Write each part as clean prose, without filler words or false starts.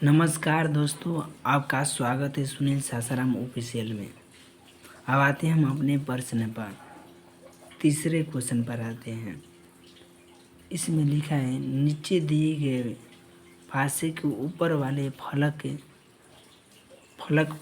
नमस्कार दोस्तों, आपका स्वागत है सुनील सासाराम ऑफिशियल में। अब आते हैं हम अपने प्रश्न पर। तीसरे क्वेश्चन पर आते हैं। इसमें लिखा है नीचे दिए गए फांसे के ऊपर वाले फलक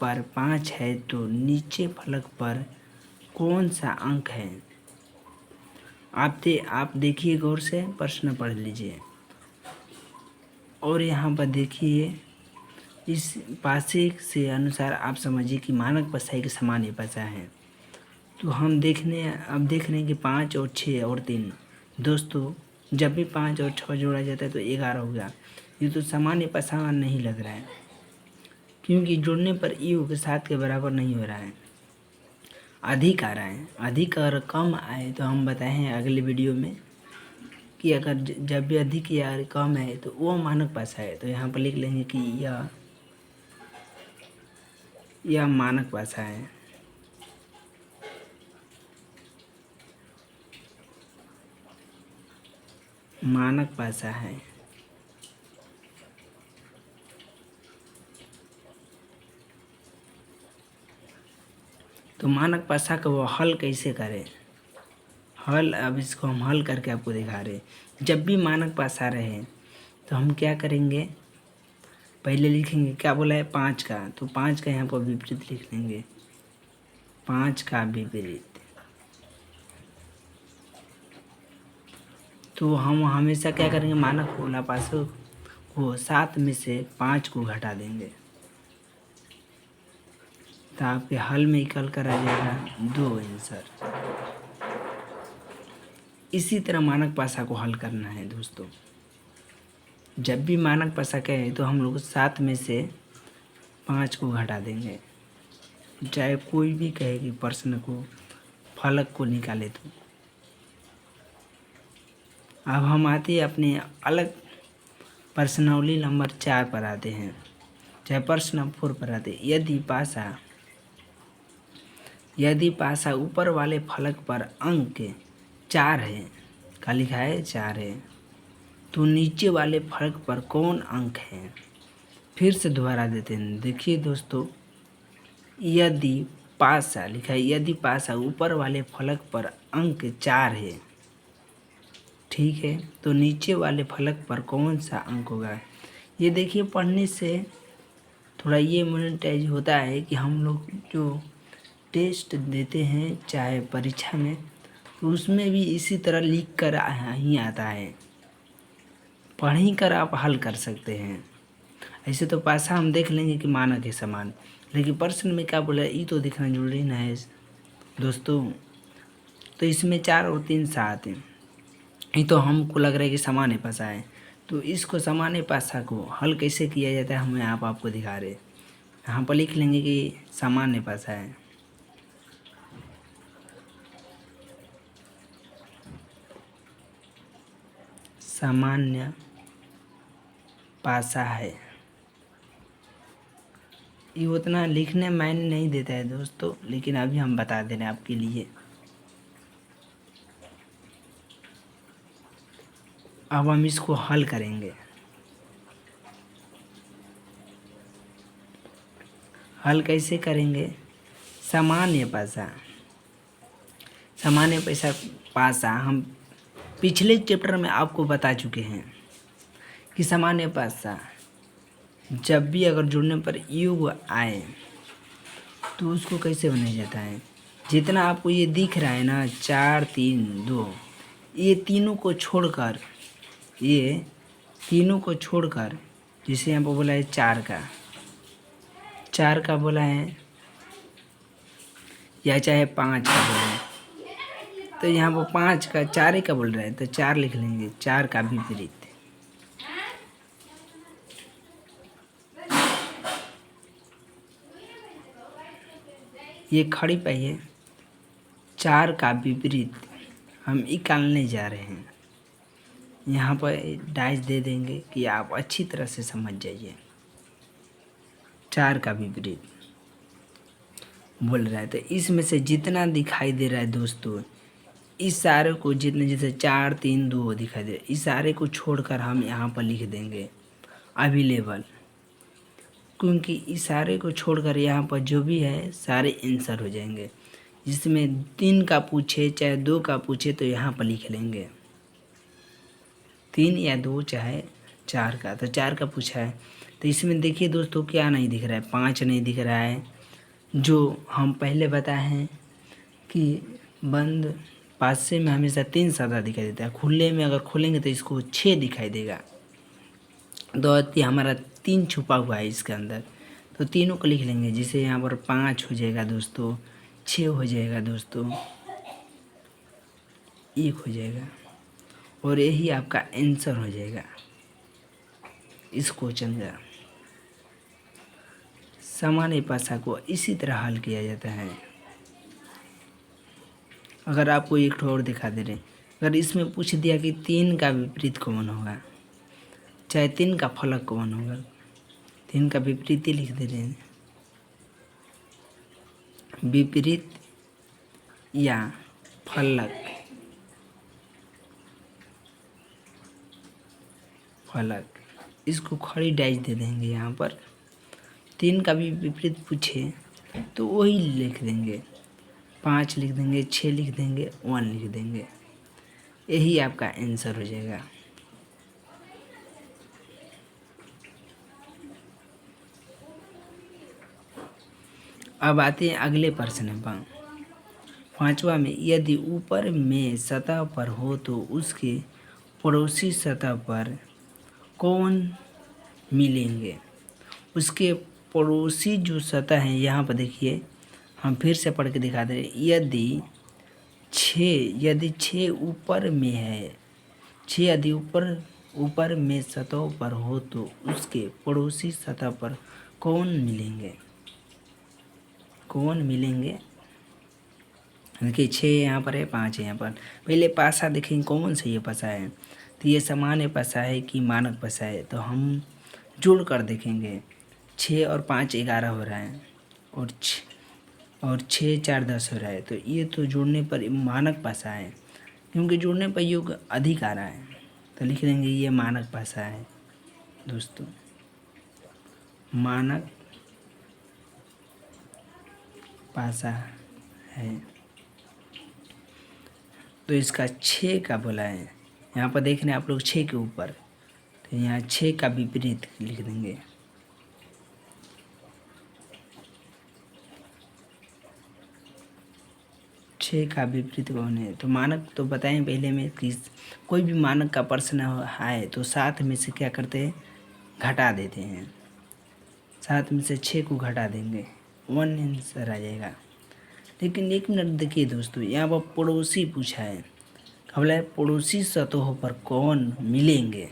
पर 5 है तो नीचे फलक पर कौन सा अंक है। आप देखिए, गौर से प्रश्न पढ़ लीजिए। और यहाँ पर देखिए, इस पासे से अनुसार आप समझिए कि मानक परछाई के समान ये परछाई है। तो हम देख रहे हैं कि 5 और 6 और 3 दोस्तों, जब भी 5 और 6 जोड़ा जाता है तो 11 हो गया। ये तो सामान्य परछाई नहीं लग रहा है, क्योंकि जोड़ने पर यू के 7 के बराबर नहीं हो रहा है, अधिक आ रहा है। अधिक और कम आए तो हम बताए हैं अगले वीडियो में कि अगर जब भी अधिक या कम है तो वो मानक परछाई है। तो यहाँ पर लिख लेंगे कि यह मानक परछाई है। मानक परछाई है। तो मानक परछाई का वो हल कैसे करें। अब इसको हम हल करके आपको दिखा रहे हैं। जब भी मानक परछाई रहे तो हम क्या करेंगे, पहले लिखेंगे क्या बोला है 5 का, तो 5 का यहाँ पर विपरीत लिख लेंगे। 5 का विपरीत। तो हम हमेशा क्या करेंगे, मानक वाला परछाई को 7 में से 5 को घटा देंगे, तो आपके हल में निकल कर आ जाएगा 2 आंसर। इसी तरह मानक परछाई को हल करना है दोस्तों। जब भी मानक परछाई कहे तो हम लोग 7 में से 5 को घटा देंगे, चाहे कोई भी कहे कि प्रश्न को फलक को निकाले। तो अब हम आते हैं अपने अलग प्रश्नावली नंबर 4 पर आते हैं, चाहे प्रश्न नंबर 4 पर आते हैं। यदि पासा ऊपर वाले फलक पर अंक 4 है, का लिखा है 4 है, तो नीचे वाले फलक पर कौन अंक है। फिर से दोबारा देते हैं। देखिए दोस्तों, यदि पासा लिखा है, यदि पासा ऊपर वाले फलक पर अंक 4 है, ठीक है, तो नीचे वाले फलक पर कौन सा अंक होगा। ये देखिए, पढ़ने से थोड़ा ये मोनेटाइज होता है कि हम लोग जो टेस्ट देते हैं चाहे परीक्षा में, तो उसमें भी इसी तरह लिख कर ही आता है। पढ़ ही कर आप हल कर सकते हैं। ऐसे तो पासा हम देख लेंगे कि मानक के समान, लेकिन प्रश्न में क्या बोला ये तो दिखना जरूरी ना है दोस्तों। तो इसमें 4 और 3 7 है, ये तो हमको लग रहा है कि सामान्य परछाई है। तो इसको सामान्य परछाई को हल कैसे किया जाता है हमें आपको दिखा रहे। यहाँ पर लिख लेंगे कि सामान्य परछाई है। सामान्य परछाई है। ये उतना लिखने मायने नहीं देता है दोस्तों, लेकिन अभी हम बता दे रहे हैं आपके लिए। अब हम इसको हल करेंगे। हल कैसे करेंगे, सामान्य परछाई हम पिछले चैप्टर में आपको बता चुके हैं कि सामान्य परछाई जब भी अगर जुड़ने पर योग आए तो उसको कैसे बनाया जाता है। जितना आपको ये दिख रहा है ना 4 3 2, ये तीनों को छोड़कर जिसे यहाँ पर बोला है 4 का बोला है, या चाहे 5 का बोला है, तो यहाँ पर 5 का 4 का बोल रहा है तो 4 लिख लेंगे। 4 का विपरीत। ये खड़ी पाइए, 4 का विपरीत हम निकालने जा रहे हैं। यहाँ पर डाइस दे देंगे कि आप अच्छी तरह से समझ जाइए। 4 का विपरीत बोल रहा है, तो इसमें से जितना दिखाई दे रहा है दोस्तों, इस सारे को जितने, जैसे 4 3 2 दिखाई दे रहा है, इस सारे को छोड़कर हम यहाँ पर लिख देंगे अवेलेबल। क्योंकि इशारे को छोड़कर यहाँ पर जो भी है सारे आंसर हो जाएंगे। जिसमें 3 का पूछे चाहे 2 का पूछे तो यहाँ पर लिख लेंगे 3 या 2 चाहे 4 का। तो 4 का पूछा है तो इसमें देखिए दोस्तों क्या नहीं दिख रहा है, 5 नहीं दिख रहा है। जो हम पहले बताए हैं कि बंद पासे में हमेशा 3 सादा दिखाई देता है, खुले में अगर खोलेंगे तो इसको 6 दिखाई देगा। तो हमारा 3 छुपा हुआ है इसके अंदर, तो तीनों को लिख लेंगे। जिसे यहाँ पर 5 हो जाएगा दोस्तों, 6 हो जाएगा दोस्तों, 1 हो जाएगा और यही आपका आंसर हो जाएगा इस क्वेश्चन का। सामान्य भाषा को इसी तरह हल किया जाता है। अगर आपको एक ठो और दिखा दे रहे, अगर इसमें पूछ दिया कि 3 का विपरीत कौन होगा, चाहे 3 का फलक कौन होगा, 3 का विपरीत ही लिख दे रहे हैं, विपरीत या फलक, इसको खड़ी डैश दे देंगे। यहाँ पर 3 का भी विपरीत पूछे तो वही लिख देंगे, 5 लिख देंगे, 6 लिख देंगे, 1 लिख देंगे, यही आपका आंसर हो जाएगा। अब आते हैं अगले प्रश्न पर। 5वां में, यदि ऊपर में सतह पर हो तो उसके पड़ोसी सतह पर कौन मिलेंगे। उसके पड़ोसी जो सतह हैं, यहाँ पर देखिए हम फिर से पढ़ के दिखा दे। यदि 6 ऊपर में है, 6 यदि ऊपर में सतह पर हो तो उसके पड़ोसी सतह पर कौन मिलेंगे, देखिए 6 यहाँ पर है, 5 है यहाँ पर। पहले पासा देखेंगे कौन सा ये पासा है, तो ये सामान्य पासा है कि मानक पासा है। तो हम जोड़ कर देखेंगे, 6 और 5 11 हो रहा है और 6 4 10 हो रहा है। तो ये तो जोड़ने पर मानक पासा है, क्योंकि जोड़ने पर योग अधिक आ रहा है, तो लिख देंगे ये मानक पासा है दोस्तों, मानक पासा है। तो इसका 6 का बोला है, यहाँ पर देख रहे हैं आप लोग 6 के ऊपर, तो यहाँ 6 का विपरीत लिख देंगे। छः का विपरीत कौन है, तो मानक तो बताएं पहले में कि कोई भी मानक का प्रश्न आए तो साथ में से क्या करते हैं, घटा देते हैं। साथ में से 6 को घटा देंगे, 1 आंसर आ जाएगा। लेकिन एक मिनट देखिए दोस्तों, यहाँ पर पड़ोसी पूछा है, बोला है पड़ोसी सतहों पर कौन मिलेंगे,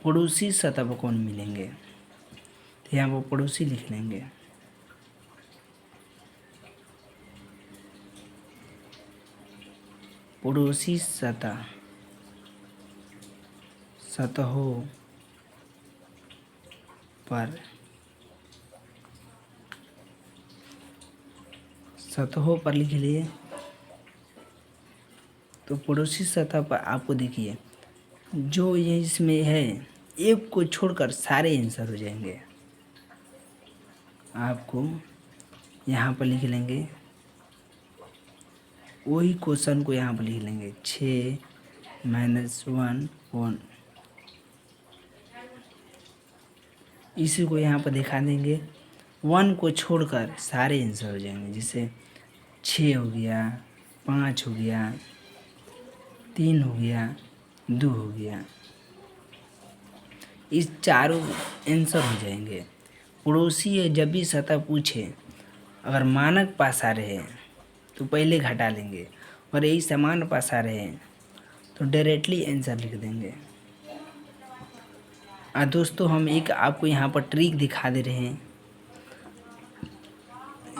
पड़ोसी सतह पर कौन मिलेंगे, तो यहाँ पर पड़ोसी लिख लेंगे। पड़ोसी सतहों पर लिख लिए। तो पड़ोसी सतह पर आपको देखिए जो ये इसमें है, एक को छोड़कर सारे आंसर हो जाएंगे। आपको यहाँ पर लिख लेंगे, वही क्वेश्चन को यहाँ पर लिख लेंगे, 6 - 1 1, इसी को यहाँ पर दिखा देंगे। 1 को छोड़कर सारे आंसर हो जाएंगे। जैसे 6 हो गया, 5 हो गया, 3 हो गया, 2 हो गया, इस चारों आंसर हो जाएंगे। पड़ोसी जब भी सतह पूछे, अगर मानक पासा रहे तो पहले घटा लेंगे, और यही समान पासा रहे तो डायरेक्टली आंसर लिख देंगे। दोस्तों हम एक आपको यहाँ पर ट्रिक दिखा दे रहे हैं,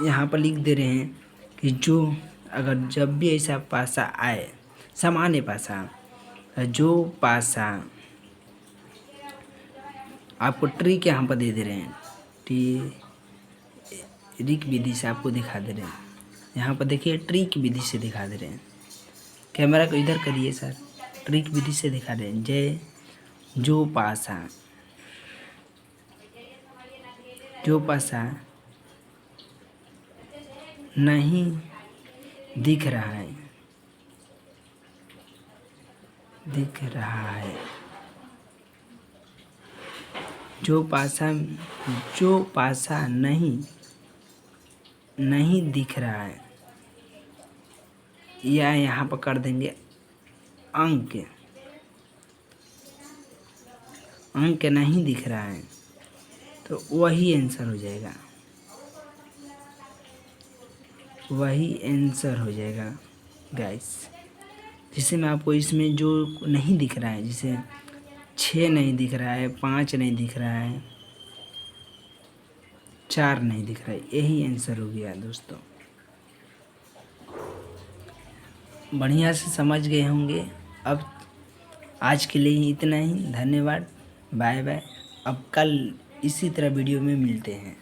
यहाँ पर लिख दे रहे हैं कि जो अगर जब भी ऐसा पासा आए, सामान्य पासा, जो पासा आपको ट्रिक यहाँ पर दे दे रहे हैं, ट्रिक विधि से आपको दिखा दे रहे हैं। यहाँ पर देखिए ट्रिक विधि से दिखा दे रहे हैं, कैमरा को इधर करिए सर, ट्रिक विधि से दिखा रहे हैं। जो पासा जो पासा नहीं दिख रहा है, दिख रहा है। जो पासा नहीं दिख रहा है, या यहाँ पर कर देंगे अंक। अंक नहीं दिख रहा है तो वही आंसर हो जाएगा, वही आंसर हो जाएगा गाइस। जिसे मैं आपको इसमें जो नहीं दिख रहा है, जैसे 6 नहीं दिख रहा है, 5 नहीं दिख रहा है, 4 नहीं दिख रहा है, यही आंसर हो गया दोस्तों। बढ़िया से समझ गए होंगे। अब आज के लिए इतना ही, धन्यवाद, बाय बाय। अब कल इसी तरह वीडियो में मिलते हैं।